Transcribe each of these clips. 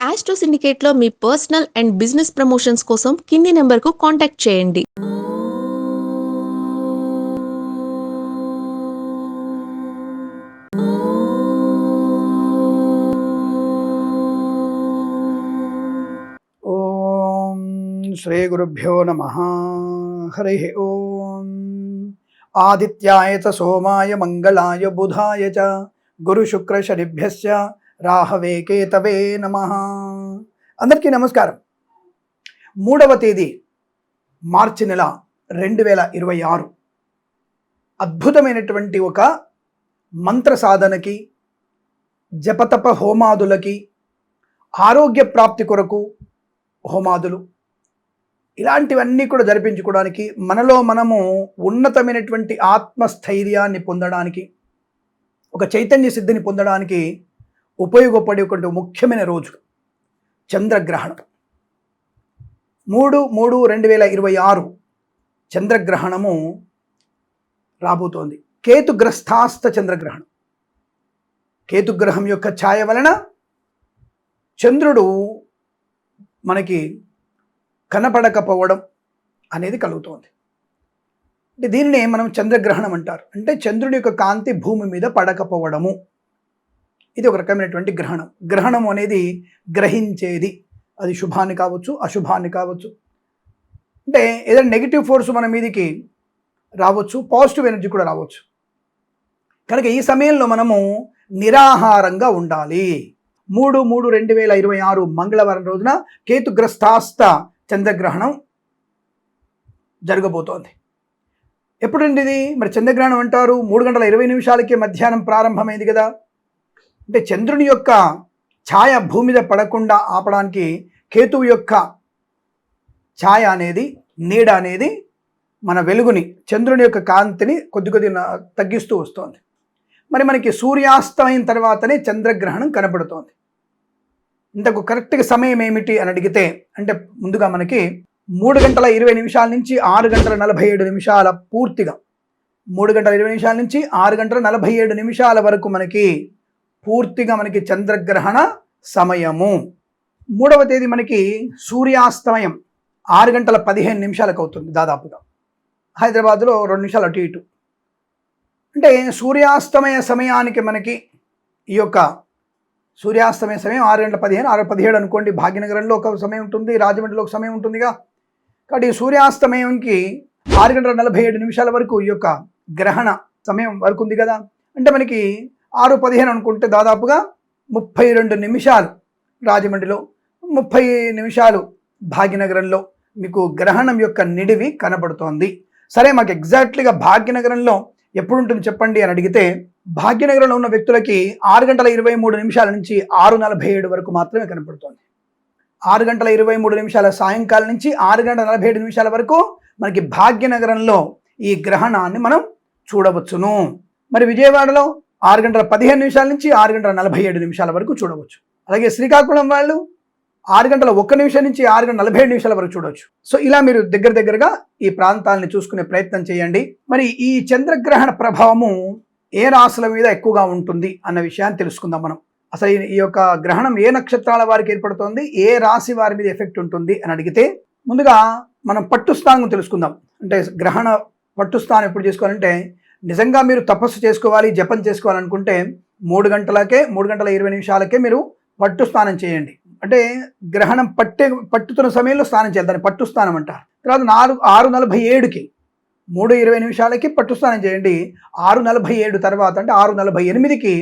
Astro సిండికేట్లో మీ personal and business promotions కోసం కింది నెంబర్కు కాంటాక్ట్ చేయండి. ఓం శ్రీ గురుభ్యో నమః. హరి ఓం. ఆదిత్యాయ చ సోమాయ మంగళాయ బుధాయ చ గురు శుక్ర శనిభ్యశ్చ రాహవే కేతవే నమః. అందరికీ నమస్కారం. 3వ తేదీ మార్చి నెల 2026 అద్భుతమైనటువంటి ఒక మంత్ర సాధనకి, జపతప హోమాదులకి, ఆరోగ్య ప్రాప్తి కొరకు హోమాదులు ఇలాంటివన్నీ కూడా జరిపించుకోవడానికి, మనలో మనము ఉన్నతమైనటువంటి ఆత్మస్థైర్యాన్ని పొందడానికి, ఒక చైతన్య సిద్ధిని పొందడానికి ఉపయోగపడే ఒక ముఖ్యమైన రోజు చంద్రగ్రహణం. 3/3/2026 చంద్రగ్రహణము రాబోతోంది. కేతుగ్రస్తాస్త చంద్రగ్రహణం. కేతుగ్రహం యొక్క ఛాయ వలన చంద్రుడు మనకి కనపడకపోవడం అనేది కలుగుతోంది. అంటే దీనినే మనం చంద్రగ్రహణం అంటారు. అంటే చంద్రుడి యొక్క కాంతి భూమి మీద పడకపోవడము. ఇది ఒక రకమైనటువంటి గ్రహణం. గ్రహణం అనేది గ్రహించేది. అది శుభాన్ని కావచ్చు, అశుభాన్ని కావచ్చు. అంటే ఏదైనా నెగిటివ్ ఫోర్స్ మన మీదికి రావచ్చు, పాజిటివ్ ఎనర్జీ కూడా రావచ్చు. కనుక ఈ సమయంలో మనము నిరాహారంగా ఉండాలి. 3/3/2026 మంగళవారం రోజున కేతుగ్రస్తాస్త చంద్రగ్రహణం జరగబోతోంది. ఎప్పుడండి ఇది? మరి చంద్రగ్రహణం అంటారు 3:20 మధ్యాహ్నం ప్రారంభమైంది కదా. అంటే చంద్రుని యొక్క ఛాయ భూమి మీద పడకుండా ఆపడానికి కేతువు యొక్క ఛాయ అనేది, నీడ అనేది మన వెలుగుని, చంద్రుని యొక్క కాంతిని కొద్ది తగ్గిస్తూ వస్తోంది. మరి మనకి సూర్యాస్తమైన తర్వాతనే చంద్రగ్రహణం కనబడుతోంది. ఇంతకు కరెక్ట్గా సమయం ఏమిటి అని అడిగితే, అంటే ముందుగా మనకి 3:20 నుంచి 6:47 పూర్తిగా, 3:20 నుంచి 6:47 వరకు మనకి పూర్తిగా మనకి చంద్రగ్రహణ సమయము. 3వ తేదీ మనకి సూర్యాస్తమయం 6:15 అవుతుంది దాదాపుగా. హైదరాబాద్లో 2 నిమిషాలు అటు ఇటు. అంటే సూర్యాస్తమయ సమయానికి మనకి ఈ యొక్క సూర్యాస్తమయ సమయం 6:15, 6:17 అనుకోండి. భాగ్యనగరంలో ఒక సమయం ఉంటుంది, రాజమండ్రిలో ఒక సమయం ఉంటుందిగా. కాబట్టి సూర్యాస్తమయంకి 6:47 వరకు ఈ యొక్క గ్రహణ సమయం వరకు ఉంది కదా. అంటే మనకి 6:15 అనుకుంటే దాదాపుగా 32 నిమిషాలు రాజమండ్రిలో, 30 నిమిషాలు భాగ్యనగరంలో మీకు గ్రహణం యొక్క నిడివి కనబడుతోంది. సరే, మాకు ఎగ్జాక్ట్లీగా భాగ్యనగరంలో ఎప్పుడు ఉంటుంది చెప్పండి అని అడిగితే, భాగ్యనగరంలో ఉన్న వ్యక్తులకి 6:23 నుంచి 6:47 వరకు మాత్రమే కనపడుతోంది. 6:23 సాయంకాలం నుంచి 6:47 వరకు మనకి భాగ్యనగరంలో ఈ గ్రహణాన్ని మనం చూడవచ్చును. మరి విజయవాడలో 6:15 నుంచి 6:47 వరకు చూడవచ్చు. అలాగే శ్రీకాకుళం వాళ్ళు 6:01 నుంచి 6:47 వరకు చూడవచ్చు. సో ఇలా మీరు దగ్గరగా ఈ ప్రాంతాలని చూసుకునే ప్రయత్నం చేయండి. మరి ఈ చంద్రగ్రహణ ప్రభావము ఏ రాశుల మీద ఎక్కువగా ఉంటుంది అన్న విషయాన్ని తెలుసుకుందాం మనం. అసలు ఈ యొక్క గ్రహణం ఏ నక్షత్రాల వారికి ఏర్పడుతుంది, ఏ రాశి వారి మీద ఎఫెక్ట్ ఉంటుంది అని అడిగితే, ముందుగా మనం పట్టుస్థానం తెలుసుకుందాం. అంటే గ్రహణ పట్టుస్థానం ఎప్పుడు చేసుకోవాలంటే, నిజంగా మీరు తపస్సు చేసుకోవాలి, జపం చేసుకోవాలనుకుంటే 3:20 మీరు పట్టు స్నానం చేయండి. అంటే గ్రహణం పట్టుతున్న సమయంలో స్నానం చేయాలి, దాన్ని పట్టు స్నానం అంటారు. తర్వాత 6:47కి 3:20 పట్టు స్నానం చేయండి. 6:47 తర్వాత అంటే 6:48కి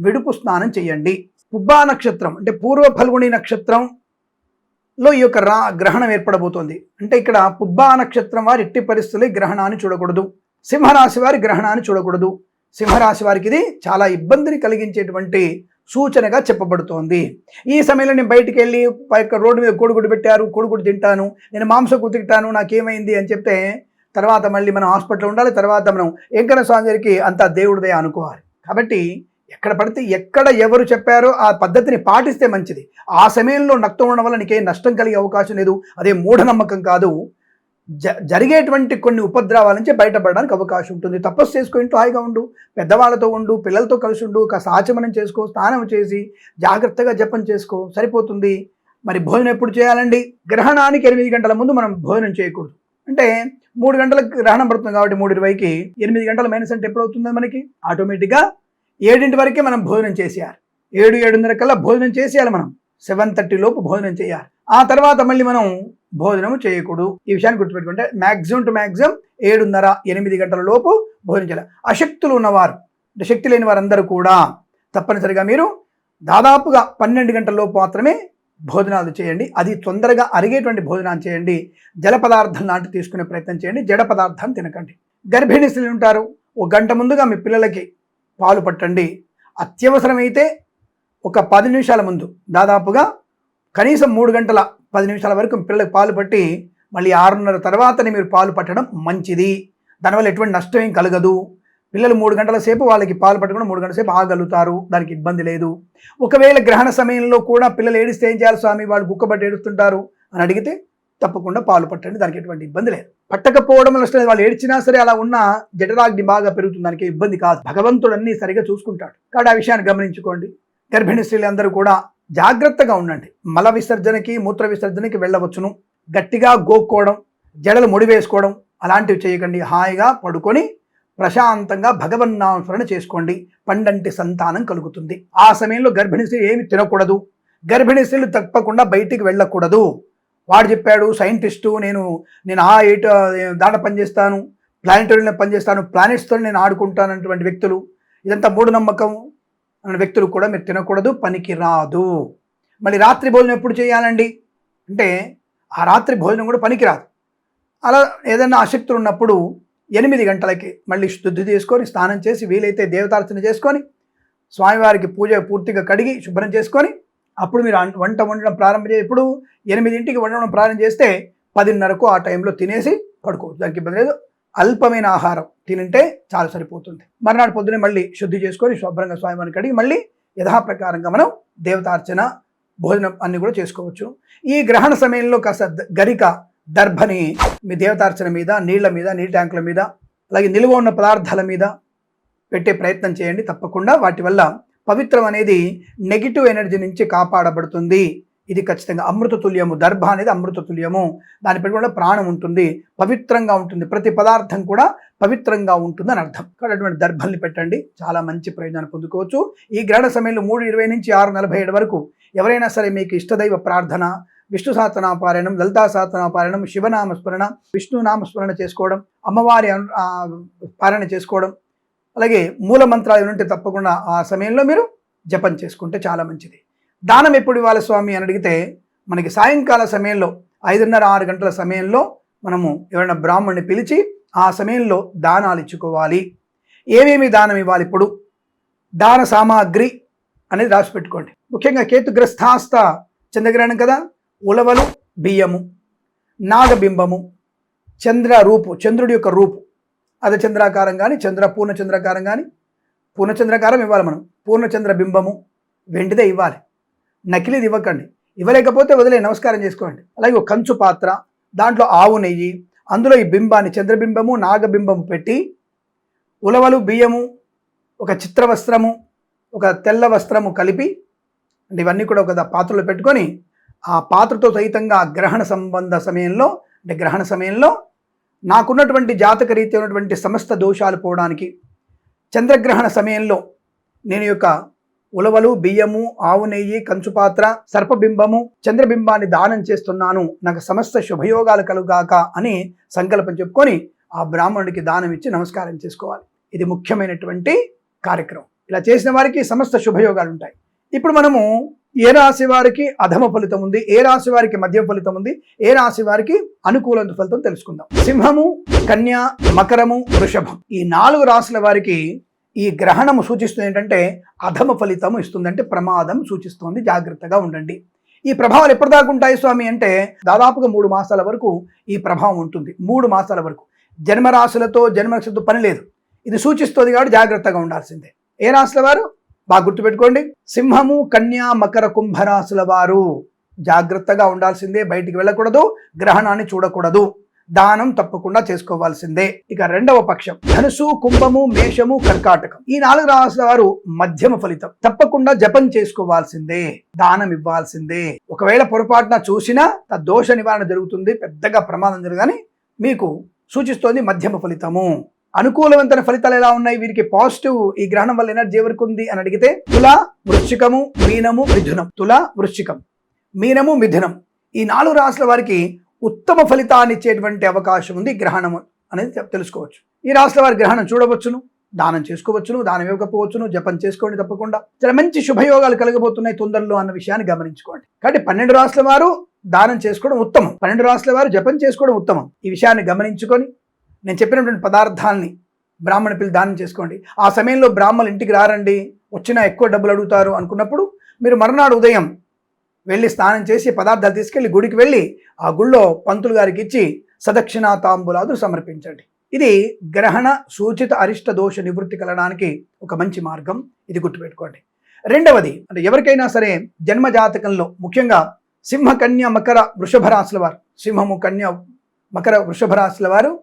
విడుపు స్నానం చేయండి. పుబ్బా నక్షత్రం అంటే పూర్వ ఫల్గుణి నక్షత్రంలో ఈ యొక్క గ్రహణం ఏర్పడబోతోంది. అంటే ఇక్కడ పుబ్బా నక్షత్రం వారు ఎట్టి పరిస్థితుల్లో గ్రహణాన్ని చూడకూడదు. సింహరాశి వారి గ్రహణాన్ని చూడకూడదు. సింహరాశి వారికి ఇది చాలా ఇబ్బందిని కలిగించేటువంటి సూచనగా చెప్పబడుతోంది. ఈ సమయంలో నేను బయటికి వెళ్ళి రోడ్డు మీద కోడిగుడ్డు పెట్టారు, కోడిగుడ్డు తింటాను, నేను మాంసం కుతికిటాను, నాకేమైంది అని చెప్తే తర్వాత మళ్ళీ మనం హాస్పిటల్లో ఉండాలి. తర్వాత మనం వెంకన్న స్వామి గారికి అంతా దేవుడిదే అనుకోవాలి. కాబట్టి ఎక్కడ పడితే ఎక్కడ ఎవరు చెప్పారో ఆ పద్ధతిని పాటిస్తే మంచిది. ఆ సమయంలో నక్తం ఉండడం వల్ల నీకేం నష్టం కలిగే అవకాశం లేదు. అదే మూఢనమ్మకం కాదు. జరిగేటువంటి కొన్ని ఉపద్రవాల నుంచి బయటపడడానికి అవకాశం ఉంటుంది. తపస్సు చేసుకో, ఇంట్లో హాయిగా ఉండు, పెద్దవాళ్ళతో ఉండు, పిల్లలతో కలిసి ఉండు, కాస్త ఆచమనం చేసుకో, స్నానం చేసి జాగ్రత్తగా జపం చేసుకో, సరిపోతుంది. మరి భోజనం ఎప్పుడు చేయాలండి? గ్రహణానికి 8 గంటల ముందు మనం భోజనం చేయకూడదు. అంటే 3 గంటలకు గ్రహణం పడుతుంది కాబట్టి 3:20కి 8 గంటల మైనస్ అంటే ఎప్పుడు అవుతుంది? మనకి ఆటోమేటిక్గా 7 వరకే మనం భోజనం చేసేయాలి. 7-7:30 కల్లా భోజనం చేసేయాలి. మనం 7:30 లోపు భోజనం చేయాలి. ఆ తర్వాత మళ్ళీ మనం భోజనం చేయకూడదు. ఈ విషయాన్ని గుర్తుపెట్టుకుంటే మ్యాక్సిమం టు మ్యాక్సిమం 7:30-8 గంటల లోపు భోజనం చేయాలి. అశక్తులు ఉన్నవారు, అంటే శక్తి లేని వారందరూ కూడా తప్పనిసరిగా మీరు దాదాపుగా 12 గంటల లోపు మాత్రమే భోజనాలు చేయండి. అది తొందరగా అరిగేటువంటి భోజనాలు చేయండి. జల పదార్థం లాంటి తీసుకునే ప్రయత్నం చేయండి. జడ పదార్థాన్ని తినకండి. గర్భిణీ స్త్రీలు ఉంటారు, 1 గంట ముందుగా మీ పిల్లలకి పాలు పట్టండి. అత్యవసరమైతే ఒక 10 నిమిషాల ముందు, దాదాపుగా కనీసం 3 గంటల 10 నిమిషాల వరకు పిల్లలకు పాలు పట్టి మళ్ళీ 6:30 తర్వాతనే మీరు పాలు పట్టడం మంచిది. దానివల్ల ఎటువంటి నష్టం ఏం కలగదు. పిల్లలు 3 గంటల సేపు వాళ్ళకి పాలు పట్టకుండా 3 గంటల సేపు ఆగలుగుతారు, దానికి ఇబ్బంది లేదు. ఒకవేళ గ్రహణ సమయంలో కూడా పిల్లలు ఏడిస్తే ఏం చేయాలి స్వామి, వాళ్ళు గుక్కబట్టి ఏడుస్తుంటారు అని అడిగితే తప్పకుండా పాలు పట్టండి, దానికి ఎటువంటి ఇబ్బంది లేదు. పట్టకపోవడం నష్టం లేదు. వాళ్ళు ఏడ్చినా సరే అలా ఉన్న జఠరాగ్ని బాగా పెరుగుతుంది, దానికి ఇబ్బంది కాదు. భగవంతుడు అన్ని సరిగా చూసుకుంటాడు కాబట్టి ఆ విషయాన్ని గమనించుకోండి. గర్భిణీ స్త్రీలందరూ కూడా జాగ్రత్తగా ఉండండి. మల విసర్జనకి, మూత్ర విసర్జనకి వెళ్ళవచ్చును. గట్టిగా గోక్కోవడం, జడలు ముడి వేసుకోవడం అలాంటివి చేయకండి. హాయిగా పడుకొని ప్రశాంతంగా భగవన్నామస్మరణ చేసుకోండి. పండంటి సంతానం కలుగుతుంది. ఆ సమయంలో గర్భిణీ స్త్రీ ఏమి తినకూడదు. గర్భిణీ స్త్రీలు తప్పకుండా బయటికి వెళ్ళకూడదు. వాడు చెప్పాడు సైంటిస్టు, నేను ఆ దాంట్లో పనిచేస్తాను, ప్లానెటోరియంలో పనిచేస్తాను, ప్లానెట్స్తో నేను ఆడుకుంటాను అన్నటువంటి వ్యక్తులు, ఇదంతా మూఢనమ్మకం అన్న వ్యక్తులు కూడా మీరు తినకూడదు, పనికి రాదు. మళ్ళీ రాత్రి భోజనం ఎప్పుడు చేయాలండి అంటే ఆ రాత్రి భోజనం కూడా పనికిరాదు. అలా ఏదైనా ఆసక్తులు ఉన్నప్పుడు 8 గంటలకి మళ్ళీ శుద్ధి చేసుకొని స్నానం చేసి వీలైతే దేవతార్చన చేసుకొని స్వామివారికి పూజ పూర్తిగా కడిగి శుభ్రం చేసుకొని అప్పుడు మీరు వంట వండడం ప్రారంభం చేసి, ఇప్పుడు 8ంటికి వండడం ప్రారంభం చేస్తే 10:30కు ఆ టైంలో తినేసి పడుకోవచ్చు, దానికి ఇబ్బంది లేదు. అల్పమైన ఆహారం తినంటే చాలా సరిపోతుంది. మర్నాడు పొద్దునే మళ్ళీ శుద్ధి చేసుకొని శుభ్రంగా స్వామివారిని కడిగి మళ్ళీ యథాప్రకారంగా మనం దేవతార్చన భోజనం అన్ని కూడా చేసుకోవచ్చు. ఈ గ్రహణ సమయంలో కాస్త గరిక, దర్భని మీ దేవతార్చన మీద, నీళ్ల మీద, నీటి ట్యాంకుల మీద, అలాగే నిల్వ ఉన్న పదార్థాల మీద పెట్టే ప్రయత్నం చేయండి. తప్పకుండా వాటి వల్ల పవిత్రం అనేది నెగిటివ్ ఎనర్జీ నుంచి కాపాడబడుతుంది. ఇది ఖచ్చితంగా అమృత తుల్యము. దర్భ అనేది అమృత తుల్యము. దాని పెట్టి కూడా ప్రాణం ఉంటుంది, పవిత్రంగా ఉంటుంది. ప్రతి పదార్థం కూడా పవిత్రంగా ఉంటుంది అని అర్థం. కాబట్టి అటువంటి దర్భల్ని పెట్టండి, చాలా మంచి ప్రయోజనాన్ని పొందుకోవచ్చు. ఈ గ్రహణ సమయంలో 3:20 నుంచి 6:47 వరకు ఎవరైనా సరే మీకు ఇష్టదైవ ప్రార్థన, విష్ణు సహస్రనామపారాయణం, లలితా సహస్రనామపారాయణం, శివనామస్మరణ, విష్ణు నామస్మరణ చేసుకోవడం, అమ్మవారి పారాయణ చేసుకోవడం, అలాగే మూల మంత్రాలు ఉంటే తప్పకుండా ఆ సమయంలో మీరు జపం చేసుకుంటే చాలా మంచిది. దానం ఎప్పుడు ఇవ్వాలి స్వామి అని అడిగితే మనకి సాయంకాల సమయంలో 5:30-6 గంటల సమయంలో మనము ఎవరైనా బ్రాహ్మణ్ణి పిలిచి ఆ సమయంలో దానాలు ఇచ్చుకోవాలి. ఏమేమి దానం ఇవ్వాలి? ఇప్పుడు దాన సామాగ్రి అనేది రాసి పెట్టుకోండి. ముఖ్యంగా కేతుగ్రస్తాస్త చంద్రగ్రహణం కదా, ఉలవలు, బియ్యము, నాగబింబము, చంద్ర రూపు, చంద్రుడి యొక్క రూపు, అది చంద్రాకారం కానీ పూర్ణచంద్రాకారం కానీ, పూర్ణచంద్రాకారం ఇవ్వాలి మనం. పూర్ణచంద్ర బింబము వెండిదే ఇవ్వాలి, నకిలీది ఇవ్వకండి. ఇవ్వలేకపోతే వదిలే, నమస్కారం చేసుకోండి. అలాగే ఒక కంచు పాత్ర, దాంట్లో ఆవు నెయ్యి, అందులో ఈ బింబాన్ని చంద్రబింబము, నాగబింబము పెట్టి, ఉలవలు, బియ్యము, ఒక చిత్రవస్త్రము, ఒక తెల్ల వస్త్రము కలిపి, అంటే ఇవన్నీ కూడా ఒక పాత్రలో పెట్టుకొని ఆ పాత్రతో సహితంగా గ్రహణ సంబంధ సమయంలో, అంటే గ్రహణ సమయంలో నాకున్నటువంటి జాతక రీతి ఉన్నటువంటి సమస్త దోషాలు పోవడానికి, చంద్రగ్రహణ సమయంలో నేను యొక్క ఉలవలు, బియ్యము, ఆవు నెయ్యి, కంచుపాత్ర, సర్పబింబము, చంద్రబింబాన్ని దానం చేస్తున్నాను, నాకు సమస్త శుభయోగాలు కలుగాక అని సంకల్పం చెప్పుకొని ఆ బ్రాహ్మణుడికి దానం ఇచ్చి నమస్కారం చేసుకోవాలి. ఇది ముఖ్యమైనటువంటి కార్యక్రమం. ఇలా చేసిన వారికి సమస్త శుభయోగాలు ఉంటాయి. ఇప్పుడు మనము ఏ రాశి వారికి అధమ ఫలితం ఉంది, ఏ రాశి వారికి మధ్య ఫలితం ఉంది, ఏ రాశి వారికి అనుకూల ఫలితం తెలుసుకుందాం. సింహము, కన్య, మకరము, వృషభం, ఈ 4 రాశుల వారికి ఈ గ్రహణము సూచిస్తుంది ఏంటంటే అధమ ఫలితము ఇస్తుంది, అంటే ప్రమాదం సూచిస్తుంది, జాగ్రత్తగా ఉండండి. ఈ ప్రభావాలు ఎప్పటిదాకా ఉంటాయి స్వామి అంటే దాదాపుగా 3 మాసాల వరకు ఈ ప్రభావం ఉంటుంది. 3 మాసాల వరకు జన్మరాశులతో జన్మరాశులతో పని లేదు, ఇది సూచిస్తుంది కాబట్టి జాగ్రత్తగా ఉండాల్సిందే. ఏ రాశుల వారు బాగా గుర్తుపెట్టుకోండి, సింహము, కన్య, మకర, కుంభరాశుల వారు జాగ్రత్తగా ఉండాల్సిందే. బయటికి వెళ్ళకూడదు, గ్రహణాన్ని చూడకూడదు. దానం తప్పకుండా చేసుకోవాల్సిందే. ఇక రెండవ పక్షం ధనుసు, కుంభము, మేషము, కర్కాటకం. ఈ 4 రాశుల వారు మధ్యమ ఫలితం. తప్పకుండా జపం చేసుకోవాల్సిందే, దానం ఇవ్వాల్సిందే. ఒకవేళ పొరపాటున చూసినా దోష నివారణ జరుగుతుంది, పెద్దగా ప్రమాదం జరగని మీకు సూచిస్తోంది మధ్యమ ఫలితము. అనుకూలవంతమైన ఫలితాలు ఎలా ఉన్నాయి? వీరికి పాజిటివ్ ఈ గ్రహణం వల్ల ఎనర్జీ ఎవరికి ఉంది అని అడిగితే తుల, వృశ్చికము, మీనము, మిథునం. తుల, వృశ్చికం, మీనము, మిథునం. ఈ 4 రాశుల వారికి ఉత్తమ ఫలితాన్ని ఇచ్చేటువంటి అవకాశం ఉంది గ్రహణము అనేది తెలుసుకోవచ్చు. ఈ రాశుల వారి గ్రహణం చూడవచ్చును, దానం చేసుకోవచ్చును, దానం ఇవ్వకపోవచ్చును, జపం చేసుకోండి. తప్పకుండా చాలా మంచి శుభయోగాలు కలగబోతున్నాయి తొందరలో అన్న విషయాన్ని గమనించుకోండి. కాబట్టి 12 రాశుల వారు దానం చేసుకోవడం ఉత్తమం, 12 రాశుల వారు జపం చేసుకోవడం ఉత్తమం. ఈ విషయాన్ని గమనించుకొని నేను చెప్పినటువంటి పదార్థాలని బ్రాహ్మణ పిల్లి దానం చేసుకోండి. ఆ సమయంలో బ్రాహ్మణులు ఇంటికి రారండి, వచ్చినా ఎక్కువ డబ్బులు అడుగుతారు అనుకున్నప్పుడు మీరు మరునాడు ఉదయం వెళ్ళి స్నానం చేసి పదార్థాలు తీసుకెళ్లి గుడికి వెళ్ళి ఆ గుళ్ళో పంతులు గారికి ఇచ్చి సదక్షిణా తాంబూలాదులు సమర్పించండి. ఇది గ్రహణ సూచిత అరిష్ట దోష నివృత్తి కలగడానికి ఒక మంచి మార్గం. ఇది గుర్తుపెట్టుకోండి. రెండవది అంటే ఎవరికైనా సరే జన్మ జాతకంలో ముఖ్యంగా సింహ, కన్య, మకర, వృషభ రాశుల వారు, సింహము, కన్య, మకర, వృషభ రాశుల వారు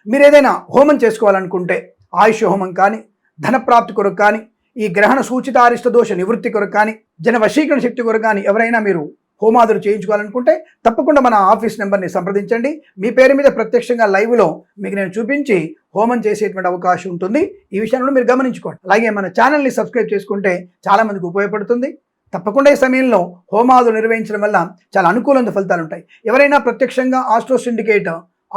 మీరు ఏదైనా హోమం చేసుకోవాలనుకుంటే ఆయుష్ హోమం కానీ, ధనప్రాప్తి కొరకు కానీ, ఈ గ్రహణ సూచిత అరిష్ట దోష నివృత్తి కొరకు కానీ, జన వశీకరణ శక్తి కొరకు కానీ ఎవరైనా మీరు హోమాదులు చేయించుకోవాలనుకుంటే తప్పకుండా మన ఆఫీస్ నెంబర్ని సంప్రదించండి. మీ పేరు మీద ప్రత్యక్షంగా లైవ్లో మీకు నేను చూపించి హోమం చేసేటువంటి అవకాశం ఉంటుంది. ఈ విషయంలో మీరు గమనించుకోండి. అలాగే మన ఛానల్ని సబ్స్క్రైబ్ చేసుకుంటే చాలామందికి ఉపయోగపడుతుంది. తప్పకుండా ఈ సమయంలో హోమాదులు నిర్వహించడం వల్ల చాలా అనుకూలమైన ఫలితాలు ఉంటాయి. ఎవరైనా ప్రత్యక్షంగా ఆస్ట్రో సిండికేట్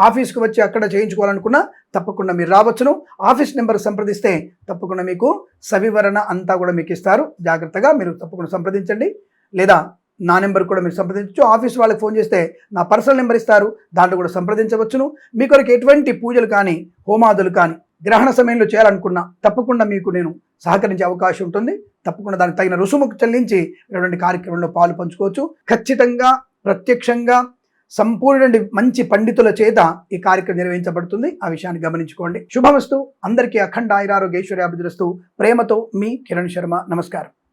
ఆఫీస్కి వచ్చి అక్కడ చేయించుకోవాలనుకున్నా తప్పకుండా మీరు రావచ్చును. ఆఫీస్ నెంబర్ సంప్రదిస్తే తప్పకుండా మీకు సవివరణ అంతా కూడా మీకు ఇస్తారు. జాగ్రత్తగా మీరు తప్పకుండా సంప్రదించండి. లేదా నా నెంబర్ కూడా మీరు సంప్రదించవచ్చు. ఆఫీస్ వాళ్ళకి ఫోన్ చేస్తే నా పర్సనల్ నెంబర్ ఇస్తారు, దాంట్లో కూడా సంప్రదించవచ్చును. మీ కొరకు ఎటువంటి పూజలు కానీ, హోమాదులు కానీ గ్రహణ సమయంలో చేయాలనుకున్నా తప్పకుండా మీకు నేను సహకరించే అవకాశం ఉంటుంది. తప్పకుండా దానికి తగిన రుసుము చెల్లించి ఇటువంటి కార్యక్రమంలో పాలు పంచుకోవచ్చు. ఖచ్చితంగా ప్రత్యక్షంగా సంపూర్ణ మంచి పండితుల చేత ఈ కార్యక్రమం నిర్వహించబడుతుంది. ఆ విషయాన్ని గమనించుకోండి. శుభమస్తు. అందరికీ అఖండ ఆయురారోగ్య ఐశ్వర్యాభివృద్ధిరస్తు. ప్రేమతో మీ కిరణ్ శర్మ. నమస్కారం.